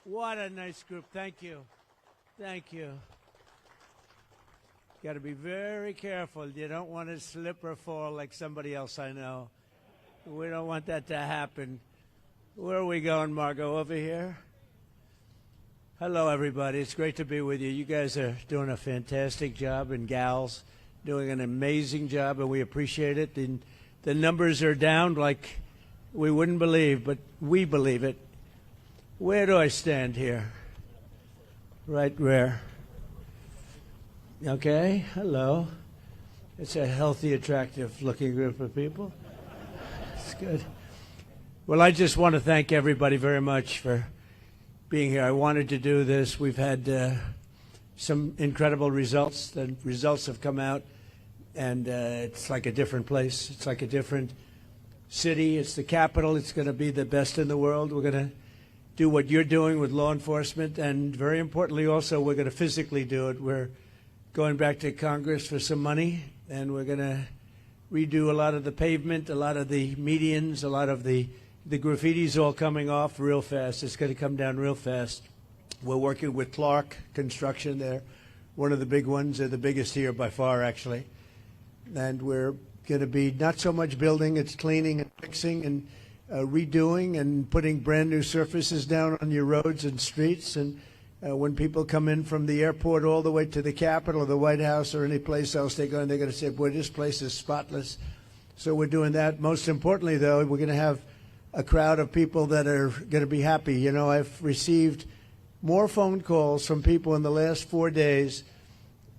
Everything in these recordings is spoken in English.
What a nice group. Thank you. Thank you. Got to be very careful. You don't want to slip or fall like somebody else I know. We don't want that to happen. Where are we going, Margot? Over here? Hello, everybody. It's great to be with you. You guys are doing a fantastic job, and gals doing an amazing job, and we appreciate it. The numbers are down like we wouldn't believe, but we believe it. Where do I stand here? Right where? Okay, hello. It's a healthy, attractive-looking group of people. It's good. Well, I just want to thank everybody very much for being here. I wanted to do this. We've had some incredible results. The results have come out, and it's like a different place. It's like a different city. It's the capital. It's going to be the best in the world. We're going to do what you're doing with law enforcement, and very importantly also, we're going to physically do it. We're going back to Congress for some money, and we're going to redo a lot of the pavement, a lot of the medians, a lot of the graffiti's all coming off real fast. It's going to come down real fast. We're working with Clark Construction. They're one of the big ones. They're the biggest here by far, actually. And we're going to be not so much building, it's cleaning and fixing and redoing and putting brand new surfaces down on your roads and streets. And when people come in from the airport all the way to the Capitol or the White House or any place else they go, and they're going to say, boy, this place is spotless. So we're doing that. Most importantly, though, we're going to have a crowd of people that are going to be happy. You know, I've received more phone calls from people in the last 4 days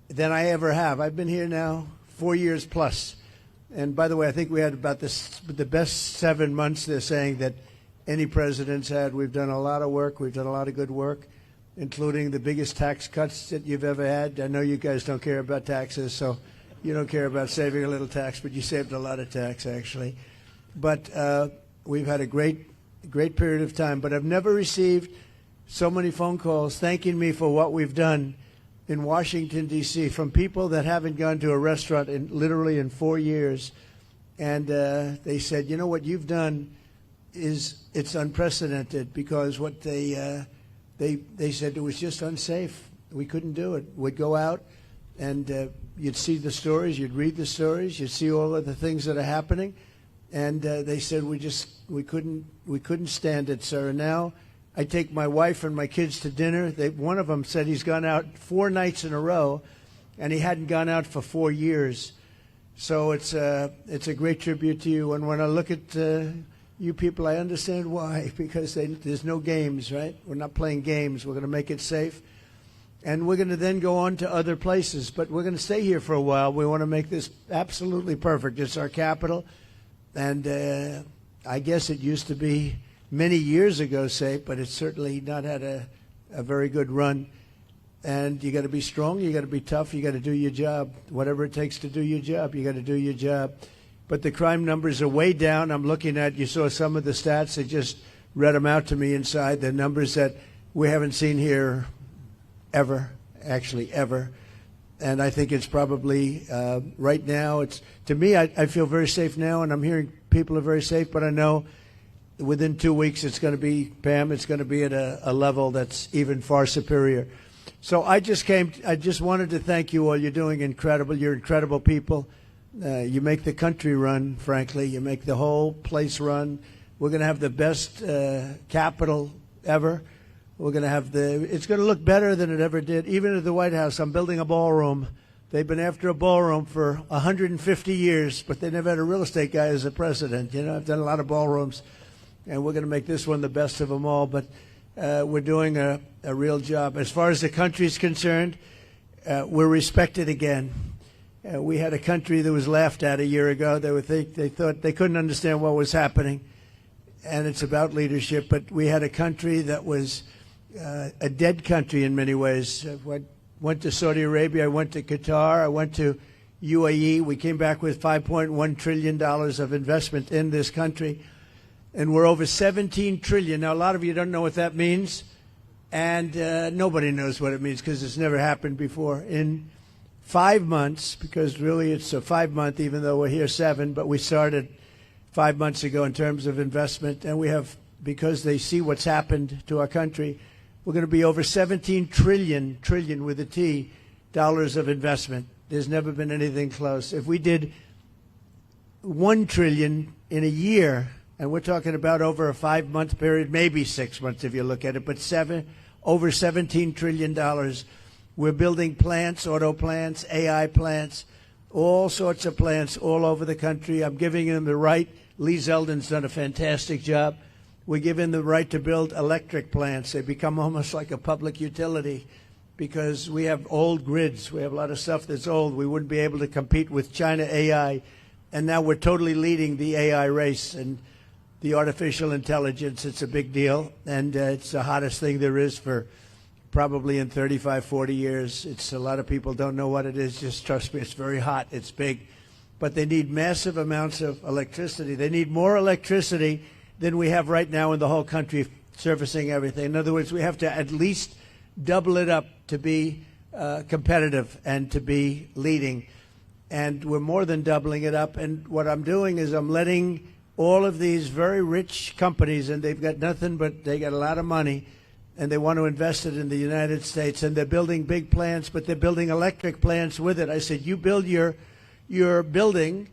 than I ever have. I've been here now 4 years plus. And by the way, I think we had about the best 7 months, they're saying, that any president's had. We've done a lot of work. We've done a lot of good work, including the biggest tax cuts that you've ever had. I know you guys don't care about taxes, so you don't care about saving a little tax, but you saved a lot of tax, actually. But we've had a great period of time. But I've never received so many phone calls thanking me for what we've done in Washington, D.C., from people that haven't gone to a restaurant literally in 4 years. And they said, you know, what you've done it's unprecedented, because what they said, it was just unsafe. We couldn't do it. We'd go out and you'd see the stories, you'd read the stories, you'd see all of the things that are happening. And they said, we couldn't stand it, sir. And now I take my wife and my kids to dinner. One of them said he's gone out 4 nights in a row, and he hadn't gone out for 4 years. So it's a great tribute to you. And when I look at you people, I understand why, because there's no games, right? We're not playing games. We're going to make it safe. And we're going to then go on to other places. But we're going to stay here for a while. We want to make this absolutely perfect. It's our capital. And I guess it used to be many years ago safe, but it's certainly not had a very good run. And you got to be strong, you got to be tough, you got to do your job. Whatever it takes to do your job, you got to do your job. But the crime numbers are way down. I'm looking at, you saw some of the stats, they just read them out to me inside, the numbers that we haven't seen here ever, actually ever. And I think it's probably, right now, to me, I feel very safe now, and I'm hearing people are very safe, but I know within 2 weeks it's going to be, Pam, it's going to be at a level that's even far superior. So I just wanted to thank you all. You're doing incredible. You're incredible people. You make the country run, frankly. You make the whole place run. We're going to have the best Capitol ever. We're going to have it's going to look better than it ever did. Even at the White House, I'm building a ballroom. They've been after a ballroom for 150 years, but they never had a real estate guy as a president. You know, I've done a lot of ballrooms, and we're going to make this one the best of them all. But we're doing a real job. As far as the country's concerned, we're respected again. We had a country that was laughed at a year ago. They thought they couldn't understand what was happening, and it's about leadership. But we had a country that was a dead country in many ways. I went to Saudi Arabia, I went to Qatar, I went to UAE. We came back with $5.1 trillion of investment in this country, and we're over $17 trillion. Now, a lot of you don't know what that means, and nobody knows what it means because it's never happened before. In 5 months, because really it's a 5-month, even though we're here 7, but we started 5 months ago in terms of investment, and we have, because they see what's happened to our country, we're going to be over 17 trillion with a T, dollars of investment. There's never been anything close. If we did 1 trillion in a year, and we're talking about over a 5-month period, maybe 6 months if you look at it, but over $17 trillion. We're building plants, auto plants, AI plants, all sorts of plants all over the country. I'm giving them the right. Lee Zeldin's done a fantastic job. We're giving them the right to build electric plants. They become almost like a public utility because we have old grids. We have a lot of stuff that's old. We wouldn't be able to compete with China AI. And now we're totally leading the AI race and the artificial intelligence. It's a big deal. And it's the hottest thing there is for probably in 35, 40 years. It's a lot of people don't know what it is. Just trust me, it's very hot. It's big. But they need massive amounts of electricity. They need more electricity than we have right now in the whole country servicing everything. In other words, we have to at least double it up to be competitive and to be leading. And we're more than doubling it up. And what I'm doing is I'm letting all of these very rich companies, and they've got nothing but they got a lot of money, and they want to invest it in the United States, and they're building big plants, but they're building electric plants with it. I said, you build your building,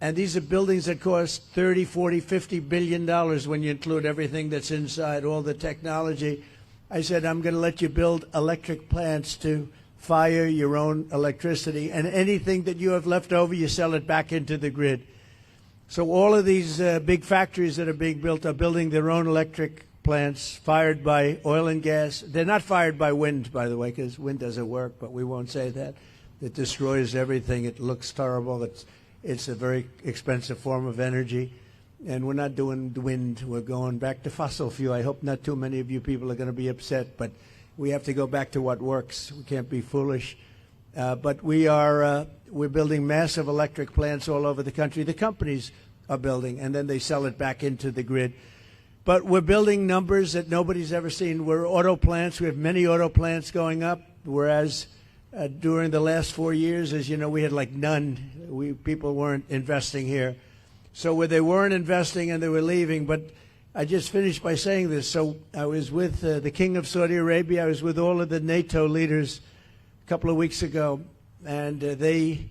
and these are buildings that cost 30, 40, 50 billion dollars when you include everything that's inside, all the technology. I said, I'm going to let you build electric plants to fire your own electricity, and anything that you have left over, you sell it back into the grid. So all of these big factories that are being built are building their own electric plants fired by oil and gas. They're not fired by wind, by the way, because wind doesn't work, but we won't say that. It destroys everything. It looks terrible. It's a very expensive form of energy. And we're not doing wind. We're going back to fossil fuel. I hope not too many of you people are going to be upset, but we have to go back to what works. We can't be foolish. But we're building massive electric plants all over the country. The companies are building, and then they sell it back into the grid. But we're building numbers that nobody's ever seen. We're auto plants. We have many auto plants going up, whereas during the last 4 years, as you know, we had like none. People weren't investing here. So where they weren't investing and they were leaving. But I just finished by saying this. So I was with the King of Saudi Arabia. I was with all of the NATO leaders a couple of weeks ago, and they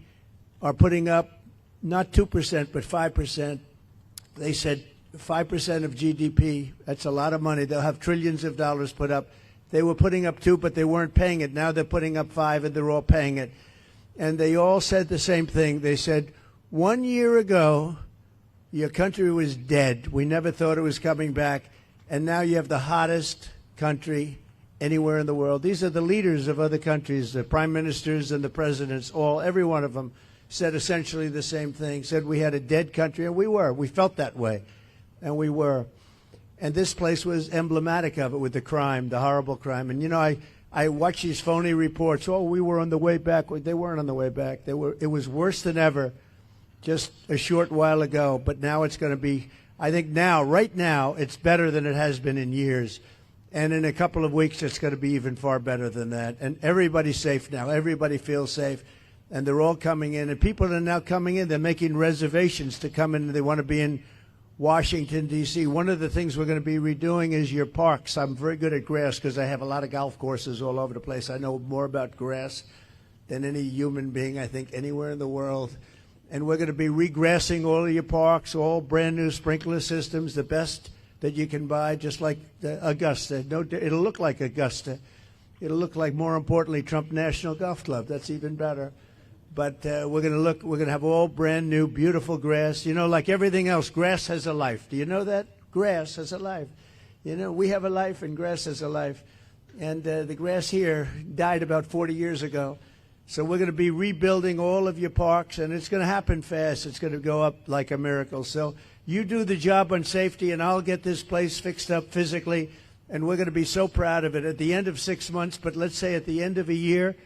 are putting up not 2%, but 5%. They said 5% of GDP, that's a lot of money. They'll have trillions of dollars put up. They were putting up 2, but they weren't paying it. Now they're putting up 5, and they're all paying it. And they all said the same thing. They said, 1 year ago, your country was dead. We never thought it was coming back. And now you have the hottest country anywhere in the world. These are the leaders of other countries, the prime ministers and the presidents, every one of them said essentially the same thing, said we had a dead country, and we were. We felt that way, and we were. And this place was emblematic of it with the crime, the horrible crime. And, you know, I watch these phony reports. Oh, we were on the way back. They weren't on the way back. It was worse than ever just a short while ago. But now it's going to be, I think now, right now, it's better than it has been in years. And in a couple of weeks, it's going to be even far better than that. And everybody's safe now. Everybody feels safe. And they're all coming in. And people are now coming in. They're making reservations to come in. They want to be in Washington, D.C. One of the things we're going to be redoing is your parks. I'm very good at grass because I have a lot of golf courses all over the place. I know more about grass than any human being, I think, anywhere in the world. And we're going to be regrassing all of your parks, all brand new sprinkler systems, the best that you can buy, just like Augusta. No, it'll look like Augusta. It'll look like, more importantly, Trump National Golf Club. That's even better. But we're going to have all brand new, beautiful grass. You know, like everything else, grass has a life. Do you know that? Grass has a life. You know, we have a life and grass has a life. And the grass here died about 40 years ago. So we're going to be rebuilding all of your parks, and it's going to happen fast. It's going to go up like a miracle. So you do the job on safety, and I'll get this place fixed up physically, and we're going to be so proud of it at the end of 6 months. But let's say at the end of a year,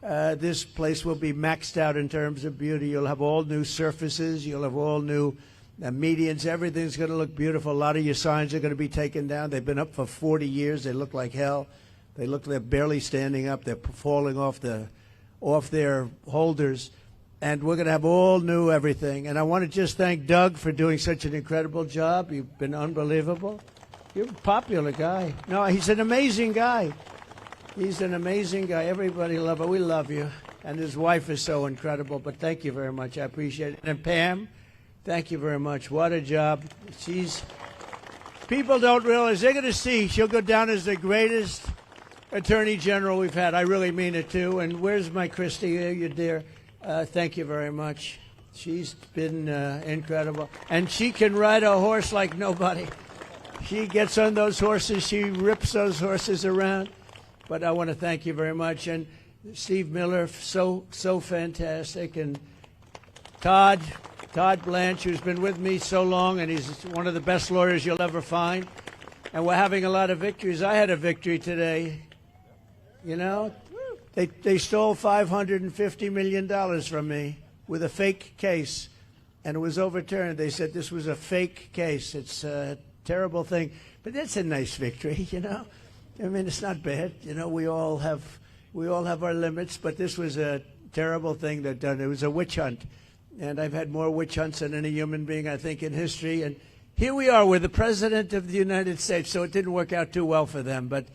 this place will be maxed out in terms of beauty. You'll have all new surfaces. You'll have all new medians. Everything's going to look beautiful. A lot of your signs are going to be taken down. They've been up for 40 years. They look like hell. They're barely standing up. They're falling off their holders. And we're going to have all new everything. And I want to just thank Doug for doing such an incredible job. You've been unbelievable. You're a popular guy. No, he's an amazing guy. He's an amazing guy. Everybody love him. We love you. And his wife is so incredible. But thank you very much. I appreciate it. And Pam, thank you very much. What a job. People don't realize. They're going to see. She'll go down as the greatest Attorney General we've had. I really mean it, too. And where's my Christy? You dear. Thank you very much. She's been incredible. And she can ride a horse like nobody. She gets on those horses. She rips those horses around. But I want to thank you very much. And Steve Miller, so fantastic. And Todd Blanche, who's been with me so long, and he's one of the best lawyers you'll ever find. And we're having a lot of victories. I had a victory today. You know, they stole $550 million from me with a fake case, and it was overturned. They said this was a fake case. It's a terrible thing. But that's a nice victory, you know. I mean, it's not bad. You know, we all have our limits, but this was a terrible thing that done. It was a witch hunt. And I've had more witch hunts than any human being, I think, in history. And here we are with the President of the United States. So it didn't work out too well for them. But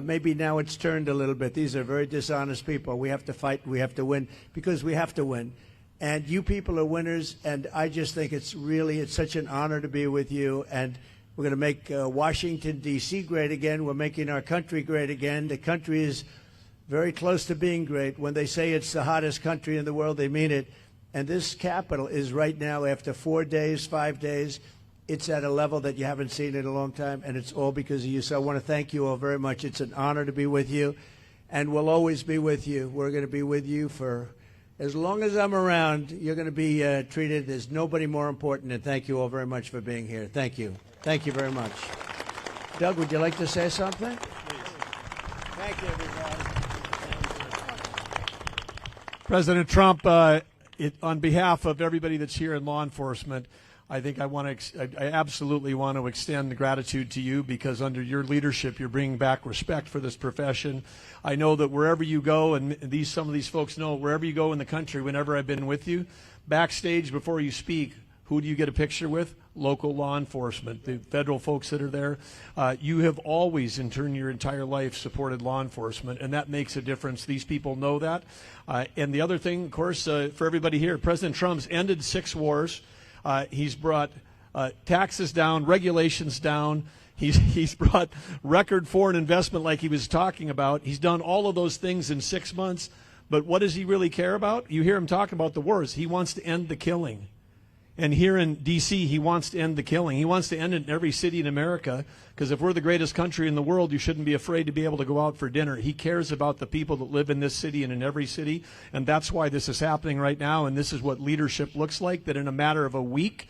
maybe now it's turned a little bit. These are very dishonest people. We have to fight. We have to win because we have to win. And you people are winners. And I just think it's such an honor to be with you. And we're going to make Washington, D.C. great again. We're making our country great again. The country is very close to being great. When they say it's the hottest country in the world, they mean it. And this Capitol is right now, after 4 days, 5 days, it's at a level that you haven't seen in a long time, and it's all because of you. So I want to thank you all very much. It's an honor to be with you, and we'll always be with you. We're going to be with you for as long as I'm around. You're going to be treated as nobody more important, and thank you all very much for being here. Thank you. Thank you very much. Doug, would you like to say something? Please. Thank you, everybody. President Trump, on behalf of everybody that's here in law enforcement, I think I absolutely want to extend gratitude to you because under your leadership, you're bringing back respect for this profession. I know that wherever you go, and some of these folks know, wherever you go in the country, whenever I've been with you, backstage before you speak, who do you get a picture with? Local law enforcement, the federal folks that are there. You have always, in turn, your entire life supported law enforcement, and that makes a difference. These people know that. And the other thing, of course, for everybody here, President Trump's ended 6 wars. He's brought taxes down, regulations down. He's brought record foreign investment like he was talking about. He's done all of those things in 6 months. But what does he really care about? You hear him talk about the wars. He wants to end the killing. And here in D.C., he wants to end the killing. He wants to end it in every city in America, because if we're the greatest country in the world, you shouldn't be afraid to be able to go out for dinner. He cares about the people that live in this city and in every city, and that's why this is happening right now, and this is what leadership looks like, that in a matter of a week,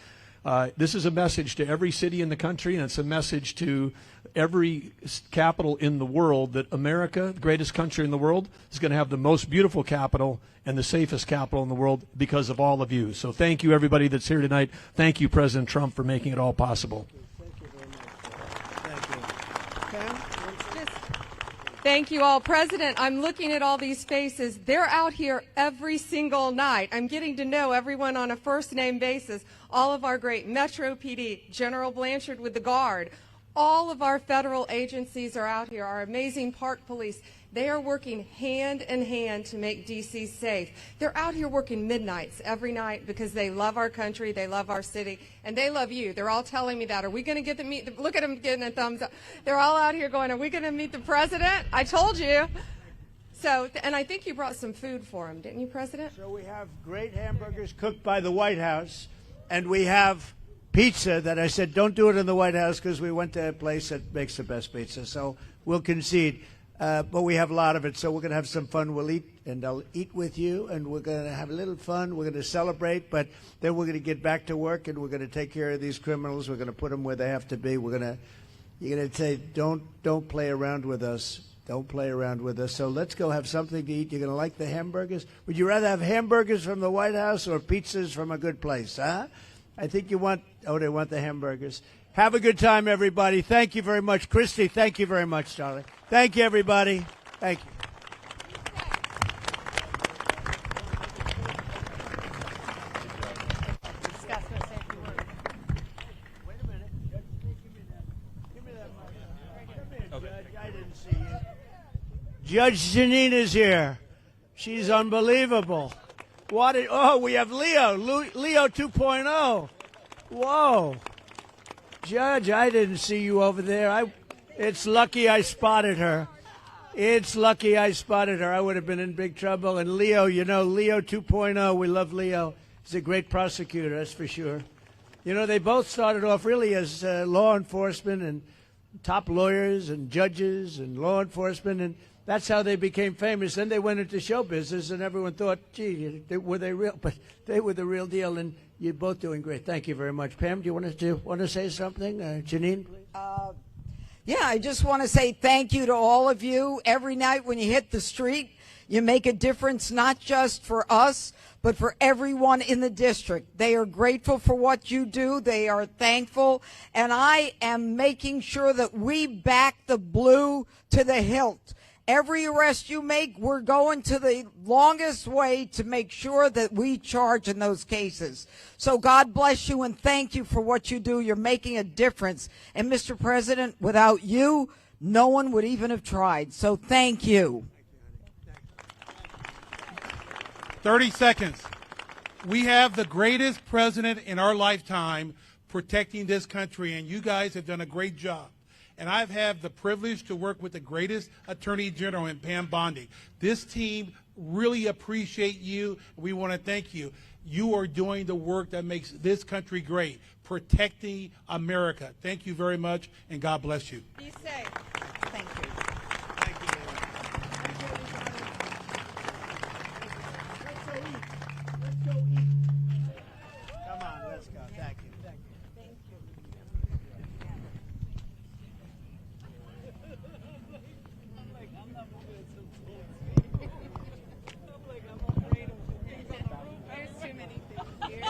this is a message to every city in the country, and it's a message to every capital in the world that America, the greatest country in the world, is going to have the most beautiful capital and the safest capital in the world because of all of you. So thank you, everybody that's here tonight. Thank you, President Trump, for making it all possible. Thank you very much. Thank you. Pam? Thank you all. President, I'm looking at all these faces. They're out here every single night. I'm getting to know everyone on a first-name basis. All of our great Metro PD, General Blanchard with the Guard, all of our federal agencies are out here, our amazing park police. They are working hand in hand to make D.C. safe. They're out here working midnights every night because they love our country, they love our city, and they love you. They're all telling me that. Are we going to get to meet look at them getting a thumbs up. They're all out here going, are we going to meet the president? I told you. So, and I think you brought some food for him, didn't you, President? So we have great hamburgers cooked by the White House, and we have pizza that I said don't do it in the White House because we went to a place that makes the best pizza. So we'll concede. But we have a lot of it, so we're going to have some fun. We'll eat, and I'll eat with you, and we're going to have a little fun. We're going to celebrate, but then we're going to get back to work, and we're going to take care of these criminals. We're going to put them where they have to be. You're going to say, don't play around with us. Don't play around with us. So let's go have something to eat. You're going to like the hamburgers? Would you rather have hamburgers from the White House or pizzas from a good place, huh? I think they want the hamburgers. Have a good time, everybody. Thank you very much. Christy, thank you very much, darling. Thank you, everybody. Thank you. Wait a minute. Give me that. I didn't see you. Judge Janine is here. She's unbelievable. We have Leo 2.0. Whoa. Judge, I didn't see you over there. It's lucky I spotted her. I would have been in big trouble. And Leo, Leo 2.0, we love Leo. He's a great prosecutor, that's for sure. They both started off really as law enforcement and top lawyers and judges and law enforcement, and that's how they became famous. Then they went into show business, and everyone thought, gee, were they real? But they were the real deal, and you're both doing great. Thank you very much. Pam, do you want to say something? Janine, please. Yeah, I just want to say thank you to all of you. Every night when you hit the street, you make a difference, not just for us, but for everyone in the district. They are grateful for what you do. They are thankful. And I am making sure that we back the blue to the hilt. Every arrest you make, we're going to the longest way to make sure that we charge in those cases. So God bless you and thank you for what you do. You're making a difference. And Mr. President, without you, no one would even have tried. So thank you. 30 seconds. We have the greatest president in our lifetime protecting this country, and you guys have done a great job. And I've had the privilege to work with the greatest Attorney General in Pam Bondi. This team really appreciate you. We want to thank you. You are doing the work that makes this country great, protecting America. Thank you very much, and God bless you. Be safe. Thank you. Come on, let's go. Thank you. There's too many things here.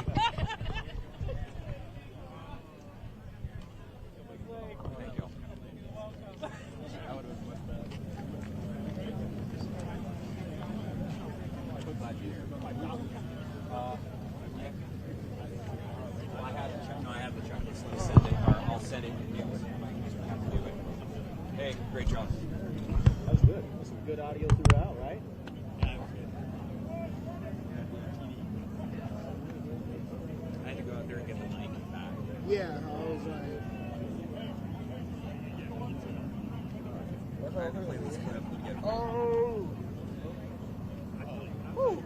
I have the checklist. I'll send it to you. Hey, great job. That was good. Some good audio throughout, right? I had to go out there and get the mic back. Yeah, I was I had to play this clip and get it. oh. Woo.